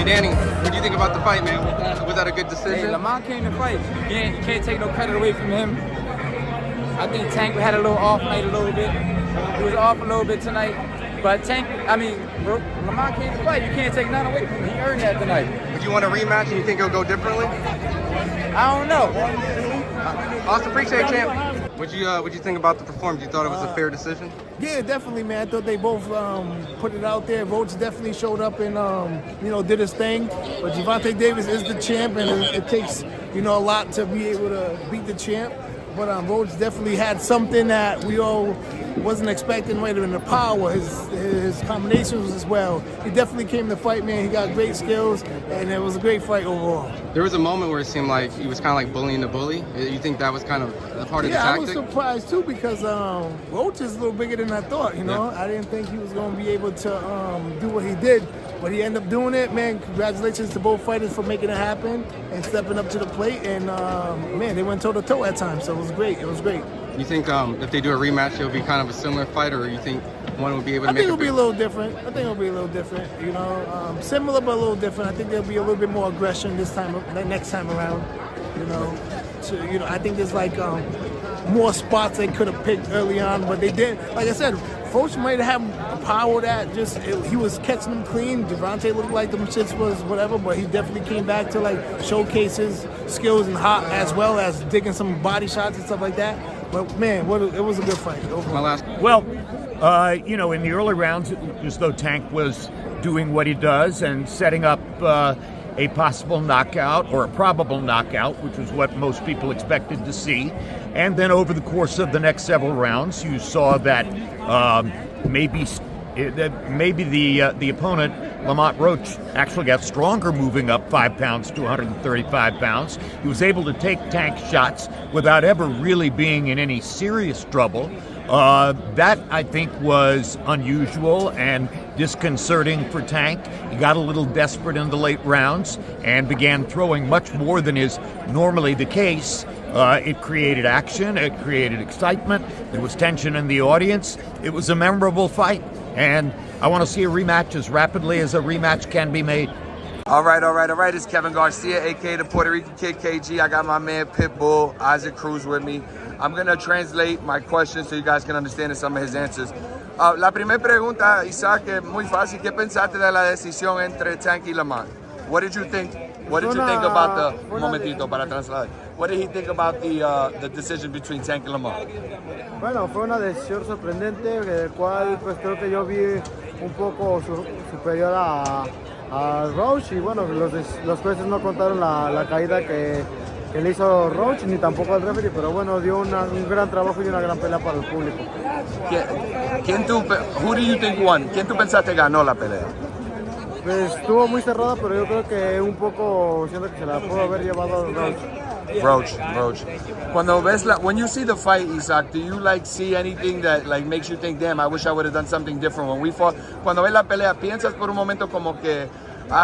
Hey Danny, what do you think about the fight, man? Was that a good decision? Hey, Lamont came to fight. You can't take no credit away from him. I think Tank had a little off night a little bit. He was off a little bit tonight. But Lamont came to fight. You can't take none away from him. He earned that tonight. Would you want a rematch and you think it'll go differently? I don't know. Awesome, appreciate it, champ. What'd you think about the performance? You thought it was a fair decision? Yeah, definitely, man. I thought they both put it out there. Roach definitely showed up and did his thing. But Gervonta Davis is the champ, and it takes a lot to be able to beat the champ. But Roach definitely had something that we all wasn't expecting. Right in the power, his combinations as well. He definitely came to fight, man. He got great skills, and it was a great fight overall. There was a moment where it seemed like he was kind of like bullying the bully. You think that was kind of a part of the tactic? Yeah, I was surprised too because Roach is a little bigger than I thought. I didn't think he was going to be able to do what he did, but he ended up doing it. Man, congratulations to both fighters for making it happen and stepping up to the plate. And man, they went toe to toe at times, so it was great. It was great. You think if they do a rematch, it'll be kind of a similar fight, or you think one will be able to I think it'll be a little different. Similar but a little different. I think there'll be a little bit more aggression next time around. I think there's more spots they could have picked early on, but they didn't. Like I said, Roach might have a power that he was catching them clean. Gervonta looked like them shits was whatever, but he definitely came back to showcase his skills and hot as well as digging some body shots and stuff like that. But man, it was a good fight. Well, in the early rounds, it looked as though Tank was doing what he does and setting up a possible knockout or a probable knockout, which was what most people expected to see. And then over the course of the next several rounds, you saw that maybe the opponent, Lamont Roach, actually got stronger moving up 5 pounds to 135 pounds. He was able to take Tank shots without ever really being in any serious trouble. That, I think, was unusual and disconcerting for Tank. He got a little desperate in the late rounds and began throwing much more than is normally the case. It created action. It created excitement. There was tension in the audience. It was a memorable fight. And I want to see a rematch as rapidly as a rematch can be made. All right. It's Kevin Garcia, a.k.a. the Puerto Rican Kid KG. I got my man Pitbull Cruz with me. I'm going to translate my questions so you guys can understand some of his answers. La primera pregunta, Isaac, es muy fácil. ¿Qué pensaste de la decisión entre Tank y Lamont? What did you think? What did you think about the momentito para trasladar? What did he think about the decision between Tank and Lamont? Bueno, fue una decisión sorprendente, del cual pues creo que yo vi un poco superior a Roach, y bueno, los jueces no contaron la caída que le hizo Roach ni tampoco al referee, pero bueno, dio un gran trabajo y una gran pelea para el público. Who do you think won? ¿Quién tú pensaste ganó la pelea? Pues estuvo muy cerrada, pero yo creo que un poco siento que se la pudo haber llevado Roach. Roach. When you see the fight, Isaac, do you see anything that makes you think, damn, I wish I would have done something different when we fought? Cuando ves la pelea, piensas por un momento como que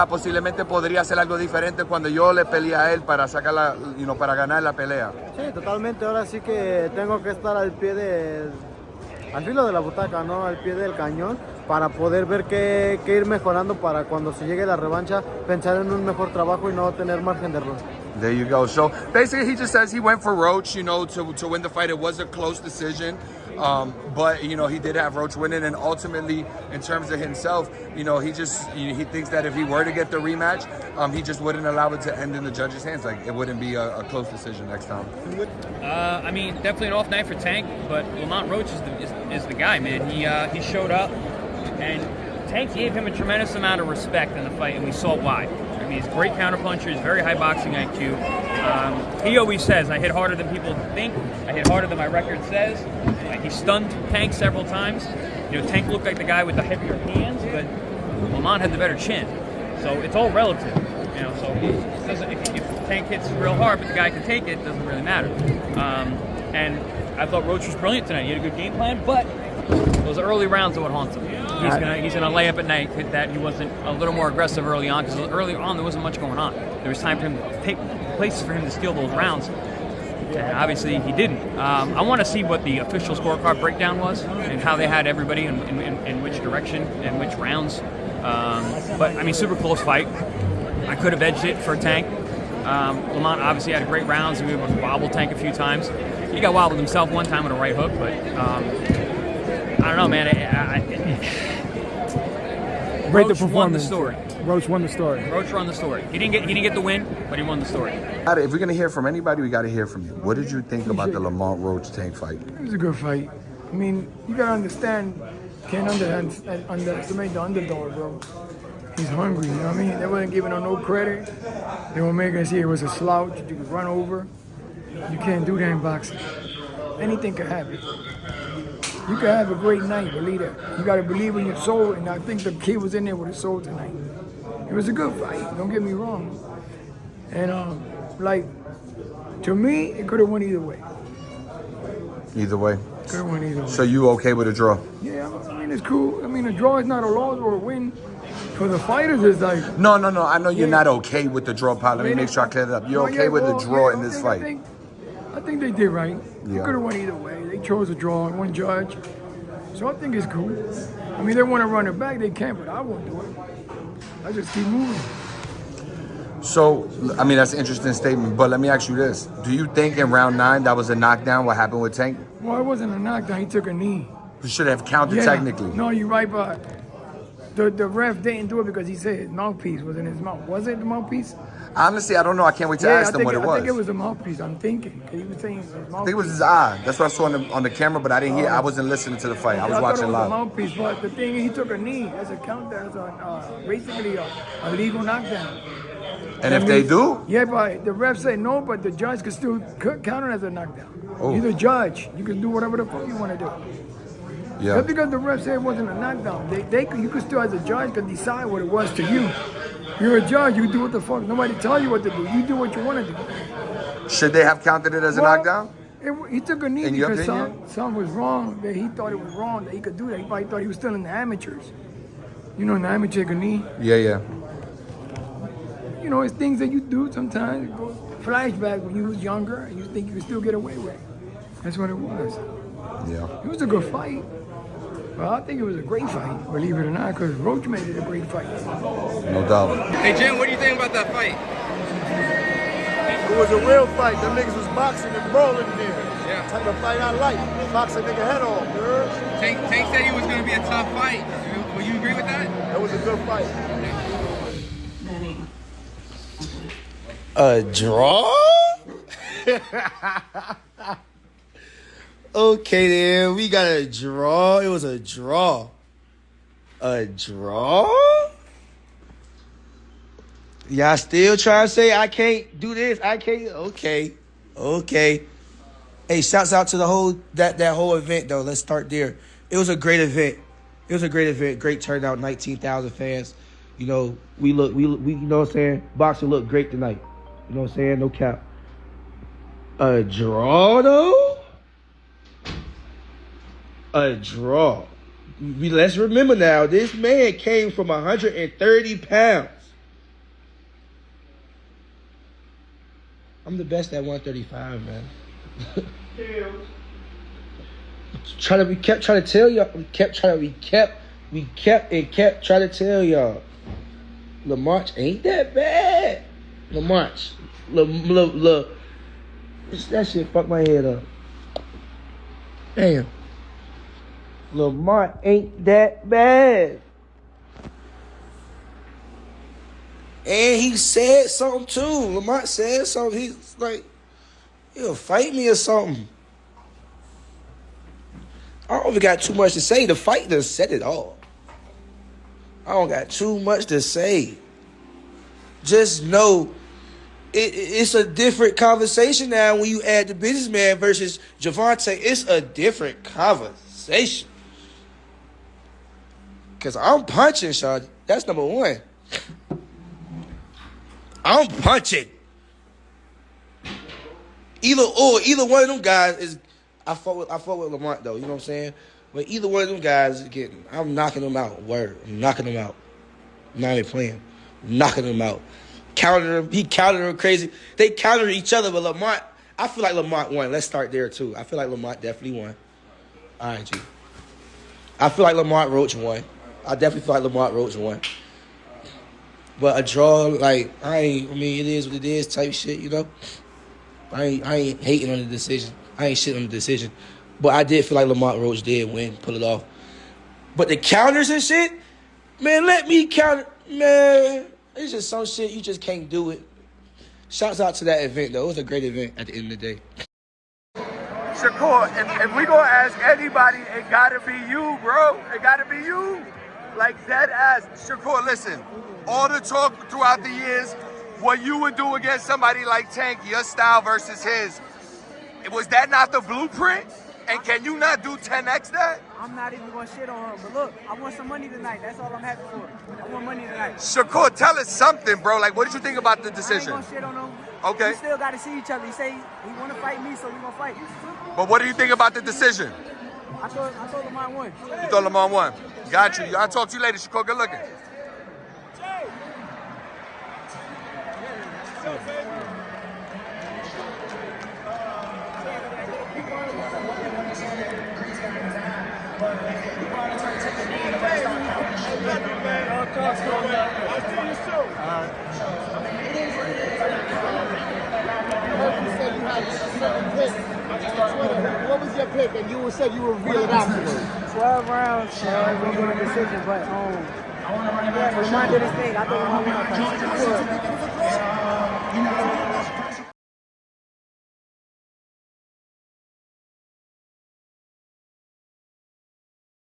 posiblemente podría hacer algo diferente cuando yo le peleé a él para sacarla, para ganar la pelea. Sí, totalmente. Ahora sí que tengo que estar al filo de la butaca, ¿no? Al pie del cañón, para poder ver qué ir mejorando para cuando se llegue la revancha, pensar en un mejor trabajo y no tener margen de error. There you go. So basically he just says he went for Roach, to win the fight. It was a close decision. But he did have Roach winning, and ultimately, in terms of himself, he thinks that if he were to get the rematch, he just wouldn't allow it to end in the judges' hands. It wouldn't be a close decision next time. Definitely an off night for Tank, but Lamont Roach is the guy, man. He showed up, and Tank gave him a tremendous amount of respect in the fight, and we saw why. He's a great counterpuncher. He's very high boxing IQ. He always says, I hit harder than people think. I hit harder than my record says. He stunned Tank several times. Tank looked like the guy with the heavier hands, but Lamont had the better chin. So it's all relative. So if Tank hits real hard, but the guy can take it, doesn't really matter. And I thought Roach was brilliant tonight. He had a good game plan, but those early rounds are what haunts him. He's gonna lay up at night that he wasn't a little more aggressive early on, because early on there wasn't much going on. There was time for him to take places for him to steal those rounds. And obviously he didn't. I want to see what the official scorecard breakdown was and how they had everybody in which direction and which rounds. But super close fight. I could have edged it for Tank. Lamont obviously had great rounds. He was able to wobble Tank a few times. He got wobbled himself one time with a right hook, but I don't know, man. Rate the Roach won the performance. story. Roach won the story. Roach won the story. He didn't get the win, but he won the story. If we're gonna hear from anybody, we gotta hear from you. What did you think about the Lamont Roach Tank fight? It was a good fight. I mean, you gotta understand, can't underestimate the underdog, bro. He's hungry, you know what I mean? They wasn't giving him no credit. They were making us see it was a slouch, you could run over. You can't do that in boxing. Anything can happen. You can have a great night, believe that. You gotta believe in your soul, and I think the kid was in there with his soul tonight. It was a good fight, don't get me wrong. And to me, it could have went either way. Either way. Could have went either way. So you okay with a draw? Yeah, I mean, it's cool. I mean, a draw is not a loss or a win. For the fighters, it's like... No. I know you're not okay with the draw, pal. Let me make sure I clear that up. You're okay with the draw in this fight? I think they did right. Yeah. It could have went either way. They chose a draw, one judge. So I think it's cool. I mean, they want to run it back, they can, but I won't do it. I just keep moving. So, I mean, that's an interesting statement, but let me ask you this. Do you think in round 9 that was a knockdown, what happened with Tank? Well, it wasn't a knockdown. He took a knee. You should have counted technically. No, you're right, but the ref didn't do it because he said his mouthpiece was in his mouth. Was it the mouthpiece? Honestly, I don't know. I can't wait to ask them what it was. I think it was the mouthpiece. I'm thinking. He was saying his mouthpiece. I think it was his eye. That's what I saw on the camera, but I didn't hear. I wasn't listening to the fight. I was watching it was live. The mouthpiece, but the thing is, he took a knee. That's a count. That's basically a legal knockdown. And if they do? Yeah, but the ref said no, but the judge could still count it as a knockdown. Oh. You're the judge. You can do whatever the fuck you want to do. Yeah. Just because the ref said it wasn't a knockdown, you could still, as a judge, could decide what it was to you. You're a judge. You do what the fuck. Nobody tell you what to do. You do what you want to do. Should they have counted it as a knockdown? He took a knee In your because opinion? something was wrong. That he thought it was wrong that he could do that. He probably thought he was still in the amateurs. You know, in the amateur, take a knee. Yeah. You know, it's things that you do sometimes. Flashback when you was younger and you think you could still get away with it. That's what it was. Yeah. It was a good fight. Well, I think it was a great fight, believe it or not, because Roach made it a great fight. No doubt. Hey, Jim, what do you think about that fight? It was a real fight. Them niggas was boxing and brawling in there. Yeah. Type of fight I like. Boxing nigga head off, girl. Tank said he was going to be a tough fight. Will you agree with that? That was a good fight. A draw? Okay, then we got a draw. It was a draw. A draw? Y'all still trying to say I can't do this? I can't. Okay. Hey, shouts out to the whole that whole event though. Let's start there. It was a great event. Great turnout. 19,000 fans. You know, we you know what I'm saying? Boxing looked great tonight. You know what I'm saying? No cap. A draw though? A draw. Let's remember now, this man came from 130 pounds. I'm the best at 135, man. We kept trying to tell y'all. Lamont ain't that bad. Lamont. That shit fucked my head up. Damn. Lamont ain't that bad. And he said something too. Lamont said something. He's like, he'll fight me or something. I don't even got too much to say. The fight done said it all. I don't got too much to say. Just know it's a different conversation now when you add the businessman versus Gervonta. It's a different conversation. Because I'm punching, Sean. That's number one. I'm punching. Either one of them guys is. I fought with Lamont though. You know what I'm saying? But either one of them guys is getting. I'm knocking them out. Word. I'm knocking them out. I'm not even playing. I'm knocking them out. Counter him. He countered him crazy. They countered each other, but Lamont. I feel like Lamont won. Let's start there too. I feel like Lamont definitely won. All right, G. I feel like Lamont Roach won. I definitely feel like Lamont Roach won. But a draw, like, I mean, it is what it is type shit, you know? I ain't hating on the decision. I ain't shitting on the decision. But I did feel like Lamont Roach did win, pull it off. But the counters and shit, man, let me counter. Man, it's just some shit, you just can't do it. Shouts out to that event, though. It was a great event at the end of the day. Shakur, if we gonna ask anybody, it gotta be you, bro. It gotta be you. Like, dead ass. Shakur, listen, all the talk throughout the years, what you would do against somebody like Tank, your style versus his, was that not the blueprint? And can you not do 10x that? I'm not even going to shit on him. But look, I want some money tonight. That's all I'm happy for. I want money tonight. Shakur, tell us something, bro. Like, what did you think about the decision? I ain't going to shit on him. Okay. We still got to see each other. He say he want to fight me, so we going to fight. But what do you think about the decision? I thought Lamont won. You thought Lamont won? Got you. I'll talk to you later, Shakur. Good looking. What was your pick? And you said you would reveal it afterwards. 12 rounds, we're going to decision, but Lamont did his thing. I thought Lamont won.